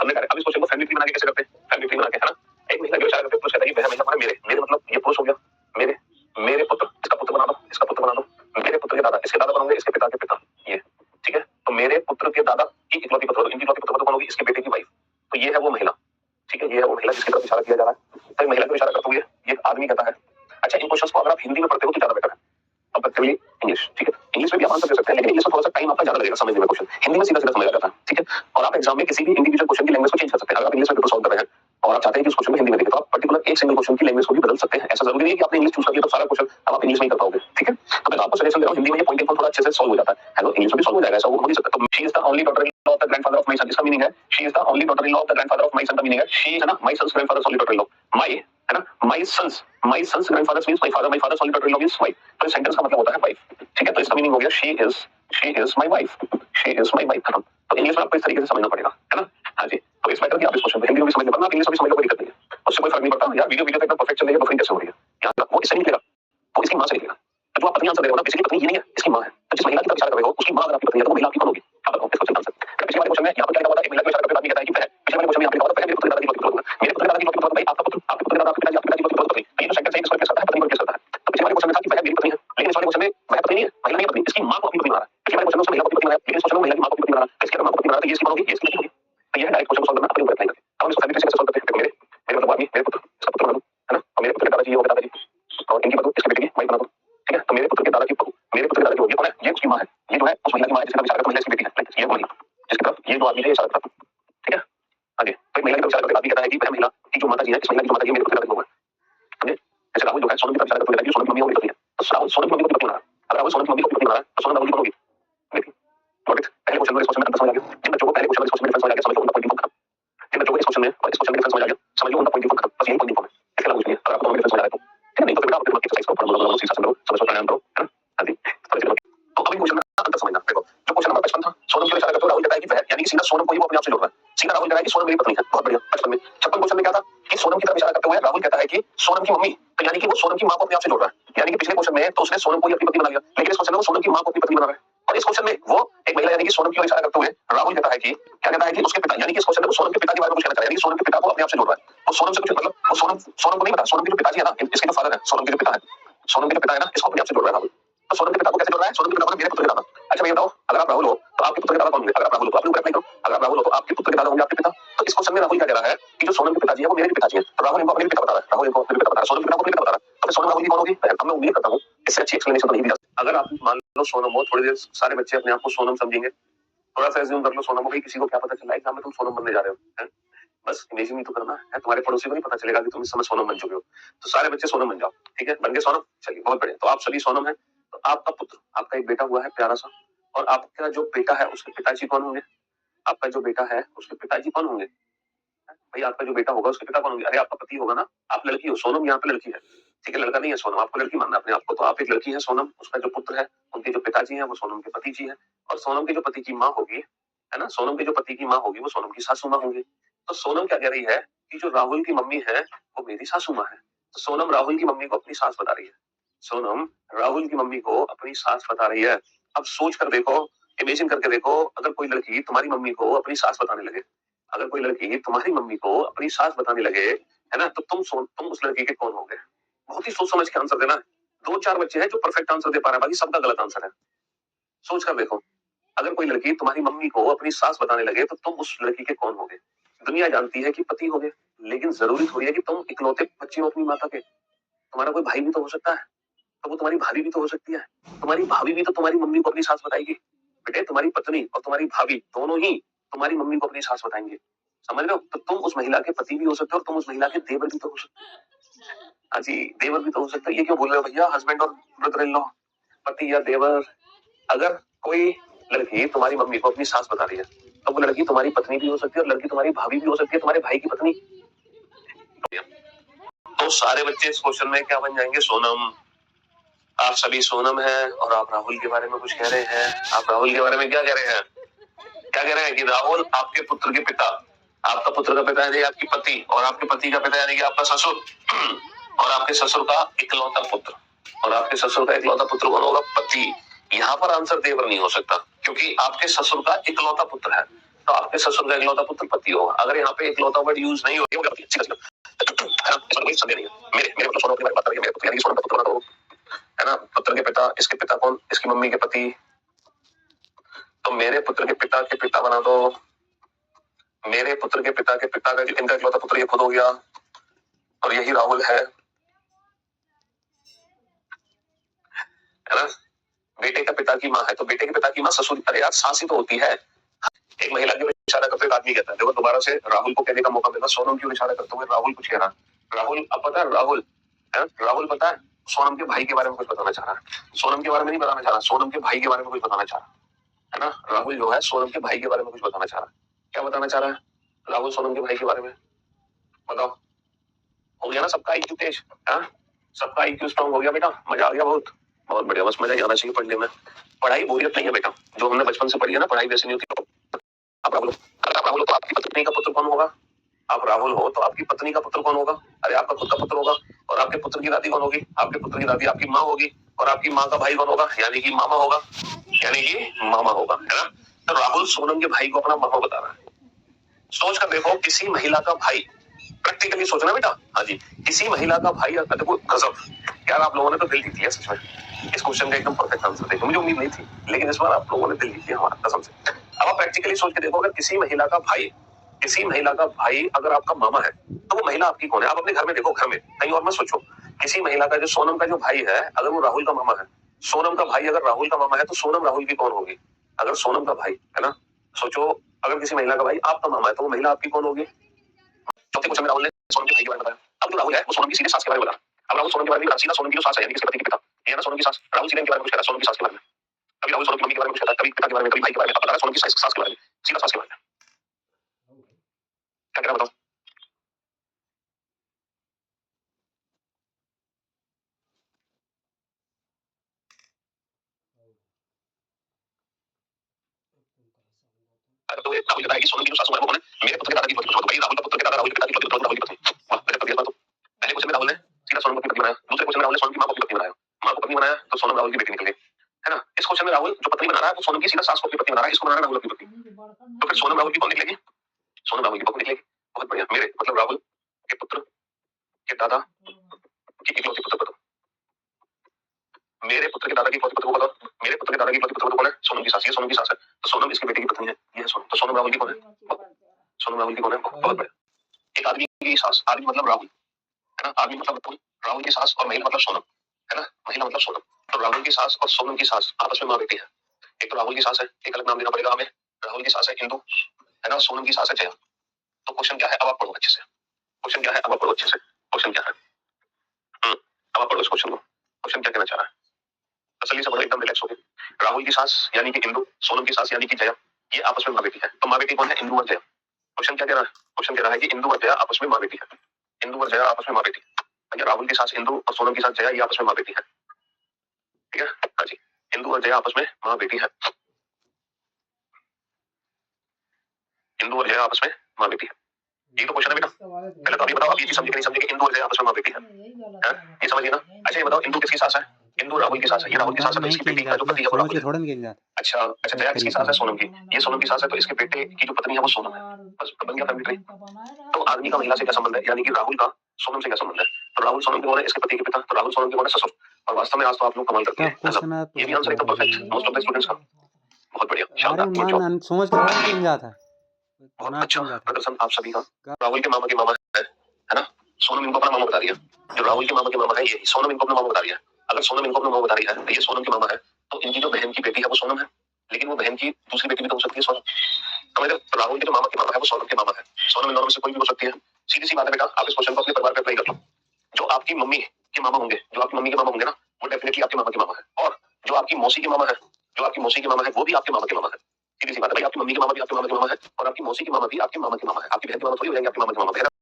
हमने अभी इस क्वेश्चन को फैमिली ट्री बना के कैसे करते हैं? फैमिली ट्री बना के, है ना? एक महिला की इशारा करते हैं, पुरुष कहता है कि वह महिला मेरे, मेरे मतलब ये पुरुष हो गया, मेरे मेरे पुत्र, इसका पुत्र बना दो, इसका पुत्र बना दो, मेरे पुत्र के दादा, इसके दादा बनोगे, इसके पिता के पिता, ये ठीक है। तो मेरे पुत्र के दादा की इकलौती पुत्र, इनकी इकलौती पुत्र कौन होगी? इसके बेटे की वाइफ। तो ये है वो महिला, ठीक है, ये है वो महिला जिसकी तरफ इशारा किया जा रहा है। तो महिला को इशारा करते हुए ये आदमी कहता है। अच्छा, इन क्वेश्चंस को अगर आप हिंदी में पढ़ते हो तो ज्यादा बेटर है, कंपैरेटिवली इंग्लिश, ठीक है। इंग्लिश में भी आप आंसर दे सकते हैं, लेकिन इंग्लिश में थोड़ा सा टाइम आपका ज्यादा लगेगा समझने में क्वेश्चन, हिंदी में सीधा सीधा समझ आ जाता है, ठीक है। और आप एग्जाम में किसी भी इंडिविजुअल क्वेश्चन की लैंग्वेज को चेंज कर सकते हैं। अगर आप इंग्लिश में पेपर सॉल्व कर रहे हैं और आप चाहते हैं कि उस क्वेश्चन में हिंदी में देखें, तो आप पर्टिकुलर एक सिंगल क्वेश्चन की लैंग्वेज को भी बदल सकते हैं। ऐसा जरूरी नहीं है कि आपने इंग्लिश चूज कर लिया तो सारा क्वेश्चन अब आप इंग्लिश में ही कर पाओगे, ठीक है। तो मैं आपको सजेशन दे रहा हूं, हिंदी में ये पॉइंट थोड़ा अच्छे से सॉल्व हो जाता है। हेलो, इंग्लिश में भी सॉल्व हो जाएगा, ऐसा हो नहीं सकता। तो she is the only daughter in law of the grandfather of my son, इसका मीनिंग है she is the only daughter in law of the grandfather of my son का मीनिंग है शी है ना, my son's grandfather only daughter in law, my है ना, my son's grandfather means my father only daughter in law means wife. तो इस sentence का मतलब होता है वाइफ, ठीक है। तो इसका मीनिंग हो गया she is my wife, she is my wife. तो इंग्लिश में आपको इस तरीके से समझना पड़ेगा, है ना। हाँ जी, तो इस मैटर की आप इस क्वेश्चन को हिंदी में भी समझ लेना, इंग्लिश में भी समझ लो, कोई दिक्कत नहीं है, उससे कोई फर्क नहीं पड़ता। यार वीडियो तो एकदम परफेक्ट चल रही है, बफरिंग कैसे हो रही है, यार वो इससे निकलेगा, वो इसकी मां से निकलेगा। तो जो आप पत्नी आंसर दे रहे हो ना, बेसिकली पत्नी ये नहीं है, इसकी मां है। तो जिस महिला की तरफ इशारा कर रहे हो उसकी मां अगर आपकी पत्नी है तो वो महिला आपकी कौन होगी? आप बताओ इसको आंसर। पिछले वाले क्वेश्चन में यहाँ पर क्या लिखा हुआ था? एक महिला को इशारा करते हुए आदमी कहता है कि वह, पिछले वाले क्वेश्चन में यहाँ पे लिखा हुआ था वह मेरे पुत्र के दादा की इकलौती पुत्र, मेरे पुत्र के दादा की इकलौती पुत्र भाई आपका पुत्र, आपके पुत्र के दादा, आपके पिताजी, आपके पिताजी की इकलौती पुत्र। ये जो सेंटेंस है इसको क्या करता है? पत्नी को क्या करता है? तो पिछले वाले क्वेश्चन में था कि वह मेरी पत्नी है, लेकिन इस वाले क्वेश्चन में वह पत्नी नहीं है, महिला नहीं है पत्नी, इसकी मां को अपनी पत्नी बना रहा है। पिछले वाले क्वेश्चन में उसने महिला को अपनी पत्नी बनाया, लेकिन इस क्वेश्चन में महिला की मां को अपनी पत्नी बना रहा है। इसके मां को अपनी बना रहा है, तो ये इसकी मां होगी, ये इसकी होगी। तो ये है डायरेक्ट क्वेश्चन को सॉल्व करना अपने ऊपर अप्लाई करके। हम इसको फैमिली ट्री से कैसे सॉल्व करते हैं? देखो, मेरे मतलब आदमी, मेरे पुत्र, इसका पुत्र बना दो, है ना, और मेरे पुत्र के दादाजी ये हो गए दादाजी, और इनकी बहू, इसके बेटे की वाइफ बना दो, ठीक है। तो मेरे पुत्र के दादा की बहू, मेरे पुत्र के दादा की बहू, ये कौन है? ये उसकी मां है, ये जो है उस महिला की मां है जिसके तरफ इशारा करता है, महिला इसकी बेटी है, ये महिला जिसकी तरफ ये जो आदमी है इशारा करता है, ठीक है। आगे तो महिला की तरफ इशारा करते आदमी कहता है कि वह महिला की जो माता जी है, इस महिला की जो माता जी है मेरे पुत्र के दादा की बहू है, समझे। जैसे राहुल जो है सोनम की तरफ इशारा करते हुए कहता है कि सोनम की मम्मी होगी पत्नी है, तो राहुल सोनम की मम्मी को पत्नी बना रहा है। अगर राहुल सोनम की मम्मी को पत्नी बना रहा है तो सोनम राहुल की होगी बेटी। नोट इट, पहले क्वेश्चन में इस क्वेश्चन में अंतर समझ आ गया। जिन बच्चों को पहले क्वेश्चन में इस क्वेश्चन में डिफरेंस समझ आ गया, समझ लो उनका पॉइंट खत्म। जिन बच्चों को इस क्वेश्चन में और इस क्वेश्चन में डिफरेंस समझ आ गया, समझ लो उनका पॉइंट खत्म। बस यही पॉइंट है, इसके अलावा कुछ नहीं है। अगर आपको दोनों में डिफरेंस समझ आ रहा है तो ठीक है, नहीं तो बेटा आप एक्सरसाइज को फॉलो सीधा समझो, समझो प्राणायाम करो, है ना। हां जी, तो अभी क्वेश्चन में अंतर समझना। देखो, जो क्वेश्चन नंबर 55 था, सोनम की इशारा करते हुए राहुल कहता है कि वह, यानी कि सीधा सोनम को ही वो अपने आप से जोड़ रहा है। सीधा राहुल कह रहा है कि सोनम मेरी पत्नी है, बहुत बढ़िया। 55 में 56 क्वेश्चन में क्या था कि सोनम की तरफ इशारा करते हुए राहुल कहता है कि सोनम की मम्मी, तो यानी कि वो सोनम की मां को अपने आप से जोड़ रहा है। यानी कि पिछले क्वेश्चन में तो उसने सोनम को ही अपनी पत्नी बना लिया, लेकिन इस क्वेश्चन में वो सोनम की मां को अपनी पत्नी बना रहा है। और इस क्वेश्चन में वो एक महिला यानी कि सोनम की ओर इशारा करते हुए राहुल कहता है कि क्या कहता है कि उसके पिता, यानी कि इस क्वेश्चन में वो सोनम के पिता के बारे में कुछ कहना चाह रहा है, यानी कि सोनम के पिता को अपने आप से जोड़ रहा है। और सोनम से कुछ मतलब वो सोनम को नहीं पता, सोनम के जो पिताजी है ना, इसके जो फादर है, सोनम के जो पिता है, सोनम के जो पिता है ना, इसको अपने आप से जोड़ रहा है राहुल। तो सोनम के पिता को कैसे जोड़ रहा है? सोनम के पिता को मेरे पुत्र के दादा। अच्छा भैया बताओ, अगर आप राहुल हो तो आपके पुत्र के दादा कौन होंगे? अगर आप राहुल हो तो अपने ऊपर अप्लाई करो, अगर आप राहुल हो तो आपके पुत्र के दादा होंगे आपके पिता। तो इस क्वेश्चन में राहुल क्या कह रहा है कि जो सोनम के पिताजी है वो मेरे भी पिताजी है। तो राहुल इनको अपने पिता बता रहा है, राहुल इनको अपने पिता बता रहा है, सोनम के पिता को अपने पिता बता रहा है। तो सोनम राहुल की कौन होगी? अब मैं उम्मीद करता हूं इससे अच्छी एक्सप्लेनेशन तो नहीं दी जा सकती। अगर आप मान लो सोनम हो, थोड़ी देर सारे बच्चे अपने आप को सोनम समझेंगे, थोड़ा सा एज्यूम कर लो सोनम हो गई, किसी को क्या पता चला एग्जाम में तुम सोनम बनने जा रहे हो, हैं? बस इमेजिन ही तो करना है, तुम्हारे पड़ोसी को नहीं पता चलेगा कि तुम इस समय सोनम बन चुके हो। तो सारे बच्चे सोनम बन जाओ, ठीक है, बन गए सोनम, चलिए बहुत बढ़िया। तो आप सभी सोनम है। तो आपका पुत्र, आपका एक बेटा हुआ है प्यारा सा, और आपका जो बेटा है उसके पिताजी कौन होंगे? आपका जो बेटा है उसके पिताजी कौन होंगे? भाई आपका जो बेटा होगा उसके पिता कौन होंगे? अरे आपका पति होगा ना, आप लड़की हो, सोनम यहाँ पे लड़की है, ठीक है, लड़का नहीं है सोनम, आपको लड़की मानना अपने आपको। तो आप एक लड़की है सोनम, उसका जो पुत्र है, उनके जो पिताजी है वो सोनम के पति जी है, और सोनम के जो पति की माँ होगी, है ना, सोनम के जो पति की माँ होगी वो सोनम की सासू माँ होंगी। तो सोनम क्या कह रही है कि जो राहुल की मम्मी है वो मेरी सासू माँ है। तो सोनम राहुल की मम्मी को अपनी सास बता रही है, सोनम राहुल की मम्मी को अपनी सास बता रही है। अब सोच कर देखो, इमेजिन करके देखो, अगर कोई लड़की तुम्हारी मम्मी को अपनी सास बताने लगे, अगर कोई लड़की तुम्हारी मम्मी को अपनी सास बताने लगे, है ना, तो तुम उस लड़की के कौन होगे? बहुत ही सोच समझ के आंसर देना है। 2-4 बच्चे हैं जो परफेक्ट आंसर दे पा रहे हैं, बाकी सबका गलत आंसर है। सोच कर देखो, अगर कोई लड़की तुम्हारी मम्मी को अपनी सास बताने लगे तो तुम उस लड़की के कौन होगे? दुनिया जानती है कि पति होगे, लेकिन जरूरी थोड़ी है कि तुम इकलौते बच्चे हो अपनी माता के। तुम्हारा कोई भाई भी तो हो सकता है, तो वो तुम्हारी भाभी भी तो हो सकती है। तुम्हारी भाभी भी तो तुम्हारी मम्मी को अपनी सास बताएगी। बेटे तुम्हारी पत्नी और तुम्हारी भाभी दोनों ही तुम्हारी मम्मी को अपनी सास बताएंगे, समझ रहे हो? तो तुम उस महिला के पति भी हो सकते हो और तुम उस महिला के देवर भी तो हो सकते हो। हाँ जी, देवर भी तो हो सकते हो। ये क्यों बोल रहे हो भैया हस्बैंड और ब्रदर इन लॉ, पति या देवर? अगर कोई लड़की तुम्हारी मम्मी को अपनी सास बता रही है तो वो लड़की तुम्हारी पत्नी भी हो सकती है और लड़की तुम्हारी भाभी भी हो सकती है, तुम्हारे भाई की पत्नी। तो सारे बच्चे इस क्वेश्चन में क्या बन जाएंगे? सोनम। आप सभी सोनम हैं और आप राहुल के बारे में कुछ कह रहे हैं। आप राहुल के बारे में क्या कह रहे हैं? क्या कह रहे हैं कि राहुल आपके पुत्र के पिता, आपका पुत्र का पिता यानी आपकी पति, और आपके पति का पिता यानी कि आपका ससुर, और आपके ससुर का इकलौता पुत्र, और आपके ससुर का इकलौता पुत्र कौन होगा? पति। यहाँ पर आंसर देवर नहीं हो सकता क्योंकि आपके ससुर का इकलौता पुत्र है, तो आपके ससुर का इकलौता पुत्र पति होगा। अगर यहाँ पे इकलौता वर्ड यूज नहीं हो संदेह नहीं है। मेरे मेरे मतलब सोनम की बात कर रही है, मेरे पुत्र यानी सोनम का पुत्र बना दो, है ना। पुत्र के पिता, इसके पिता कौन, इसकी मम्मी के पति, तो मेरे पुत्र के पिता बना दो। मेरे पुत्र के पिता का इनका इकलौता पुत्र ये खुद हो गया, और यही राहुल है ना। बेटे का पिता की माँ है, तो बेटे के पिता की माँ ससुर, अरे यार सास ही तो होती है। एक महिला की इशारा करते हुए आदमी कहता है, देखो दोबारा से राहुल को कहने का मौका मिला, सोनम की इशारा करते हुए राहुल कुछ कह रहा है। राहुल, अब पता है राहुल पता है सोनम के भाई के बारे में कुछ बताना चाह रहा है। सोनम के बारे में नहीं बताना चाह रहा, सोनम के भाई के बारे में कुछ बताना चाह रहा है ना। राहुल जो है सोनम के भाई के बारे में कुछ बताना चाह रहा है। क्या बताना चाह रहा है राहुल सोनम के भाई के बारे में? बताओ। हो गया ना सबका IQ तेज, सबका IQ स्ट्रॉन्ग हो गया बेटा, मजा आ गया, बहुत बहुत बढ़िया। बस मजा ही आना चाहिए पढ़ने में। पढ़ाई बोरियत नहीं है बेटा, जो हमने बचपन से पढ़ी है ना, पढ़ाई वैसे नहीं होती। आप राहुल हो तो आपकी पत्नी का पुत्र कौन होगा? आप राहुल हो तो आपकी पत्नी का पुत्र कौन होगा? अरे आपका खुद का पुत्र होगा। और आपके पुत्र की दादी कौन होगी? आपके पुत्र की दादी आपकी माँ होगी। और आपकी माँ का भाई कौन होगा? यानी कि मामा होगा, यानी कि मामा होगा, है ना। तो राहुल सोनम के भाई को अपना मामा बता रहा है। सोच कर देखो, किसी महिला का भाई, प्रैक्टिकली सोचना बेटा, हाँ जी, किसी महिला का भाई, देखो गजब यार, आप लोगों ने तो दिल जीत लिया सच में। इस क्वेश्चन का एकदम परफेक्ट आंसर देखो, मुझे उम्मीद नहीं थी, लेकिन इस बार आप लोगों ने दिल जीत लिया हमारा, कसम से। अब आप प्रैक्टिकली सोच के देखो, अगर किसी महिला का भाई अगर आपका मामा है, तो वो महिला आपकी कौन है? आप अपने घर में देखो, घर में कहीं और मत सोचो। किसी महिला का, जो सोनम का जो भाई है, अगर वो राहुल का मामा है, सोनम का भाई अगर राहुल का मामा है, तो सोनम राहुल की कौन होगी? अगर सोनम का भाई है ना, सोचो, अगर किसी महिला का भाई आपका मामा है, तो वो महिला आपकी कौन होगी? चौथे क्वेश्चन में राहुल ने सोनम के भाई के बारे में बताया। अब जो राहुल है वो सोनम की सीधे सास के बारे में बता। अब राहुल सोनम के बारे में सीधा, सोनम की जो सास है यानी इसके पति के पिता, ये ना सोनम की सास, राहुल सीधे इनके बारे में कुछ कह रहा है, सोनम की सास के बारे में। कभी राहुल सोनम की मम्मी के बारे में कुछ कहता है, कभी पिता के बारे में, कभी भाई के बारे में, अब बता रहा है सोनम की सास के बारे में, सीधा सास के बारे में। क्या कह रहा है बताओ? तो राहुल बताया कि सोनम की जो सास है वो कौन है? मेरे पुत्र के दादा की पत्नी। भाई राहुल का पुत्र के दादा, राहुल के पिता की पत्नी, राहुल की पत्नी। वाह, गजब कर दिया बात। तो पहले क्वेश्चन में राहुल ने सीधा सोनम को अपनी पत्नी बनाया, दूसरे क्वेश्चन में राहुल ने सोनम की मां को अपनी पत्नी बनाया। मां को पत्नी बनाया तो सोनम राहुल की बेटी निकल गई, है ना। इस क्वेश्चन में राहुल जो पत्नी बना रहा है वो सोनम की सीधा सास को अपनी पत्नी बना रहा है, इसको बना रहा है राहुल अपनी पत्नी। तो फिर सोनम राहुल की कौन निकलेगी? सोनम राहुल की बहू निकलेगी। बहुत बढ़िया। मेरे मतलब राहुल के पुत्र के दादा की इकलौती पुत्र बताओ। मेरे पुत्र के दादा की इकलौती पुत्र को बताओ। मेरे पुत्र के दादा की इकलौती पुत्र कौन है? सोनम की सास। ये सोनम की सास है, तो सोनम इसकी बेटी की पत्नी है, ये है सोनम। तो सोनम राहुल की कौन है? सोनम राहुल की कौन है? बहुत बढ़िया। एक आदमी की सास, आदमी मतलब राहुल, है ना। आदमी मतलब राहुल की सास, और महिला मतलब सोनम, है ना। महिला मतलब सोनम। तो राहुल की सास और सोनम की सास आपस में माँ बेटी है। एक तो राहुल की सास है, एक अलग नाम देना पड़ेगा हमें। राहुल की सास है इंदु, है ना। सोनम की सास है जया। तो क्वेश्चन क्या है, अब आप पढ़ो अच्छे से। क्वेश्चन क्या है, अब आप पढ़ो अच्छे से। क्वेश्चन क्या है, अब आप पढ़ो इस क्वेश्चन को। क्वेश्चन क्या कहना चाह रहा है, तसल्ली से पढ़ो, एकदम रिलैक्स होकर। राहुल की सास यानी कि इंदु, सोनम की सास यानी कि जया, ये आपस में माँ बेटी है। तो माँ बेटी कौन है? इंदु और जया। क्वेश्चन क्या कह रहा है? क्वेश्चन कह रहा है कि इंदु और जया आपस में माँ बेटी है। इंदु और जया आपस में माँ बेटी है। राहुल की सास इंदु और सोनम की सास जया, ये आपस में माँ बेटी है, ठीक है। हाँ जी, इंदु और जया आपस में माँ बेटी है। इंदु और जया आपस में माँ बेटी है, ये तो क्वेश्चन है बेटा। पहले तो अभी बताओ, आप ये समझे कि नहीं समझे कि इंदु और जया आपस में माँ बेटी है? ये समझिए ना। अच्छा ये बताओ, इंदु किसकी सास है? इंदु राहुल की सास है। ये राहुल की सास है तो इसकी बेटी का जो पति है वो राहुल है। अच्छा अच्छा, जया किसकी सास है? सोनम की। ये सोनम की सास है तो इसके बेटे की जो पत्नी है वो सोनम है। बस बन गया फैमिली ट्री। तो आदमी का महिला से क्या संबंध है, यानी कि राहुल का सोनम से क्या संबंध है? तो राहुल सोनम के कौन है? इसके पति के पिता। तो राहुल सोनम के कौन है? ससुर। और वास्तव में आज तो आप लोग कमाल करते हैं, ये भी आंसर एकदम perfect most of the students का। बहुत बढ़िया, शानदार, गुड जॉब। समझ कर बहुत अच्छा प्रदर्शन आप सभी का। राहुल के मामा है ना। सोनम इनको अपना मामा बता रही है। जो राहुल के मामा है, ये सोनम इनको अपना मामा बता रही है। अगर सोनम इनको अपना मामा बता रही है, तो ये सोनम के मामा है, तो इनकी जो बहन की बेटी है वो सोनम है, लेकिन वो बहन की दूसरी बेटी भी तो हो सकती है सोनम। समझ रहे हो? राहुल के जो मामा है वो सोनम के मामा है। सोनम इन दोनों में से कोई भी हो सकती है। सीधी सी बात है बेटा, आप इस क्वेश्चन को अपने परिवार पे अप्लाई कर लो। जो आपकी मम्मी के मामा होंगे, जो आपकी मम्मी के मामा होंगे ना, वो डेफिनेटली आपके मामा के मामा है। और जो आपकी मौसी के मामा है, वो भी आपके मामा के मामा है। सीधी सी बात है भाई, आपकी मम्मी के मामा भी आपके मामा के मामा है, और आपकी मौसी के मामा भी आपके मामा के मामा है। आपकी बहन के मामा थोड़ी हो जाएंगे आपके मामा के मामा है।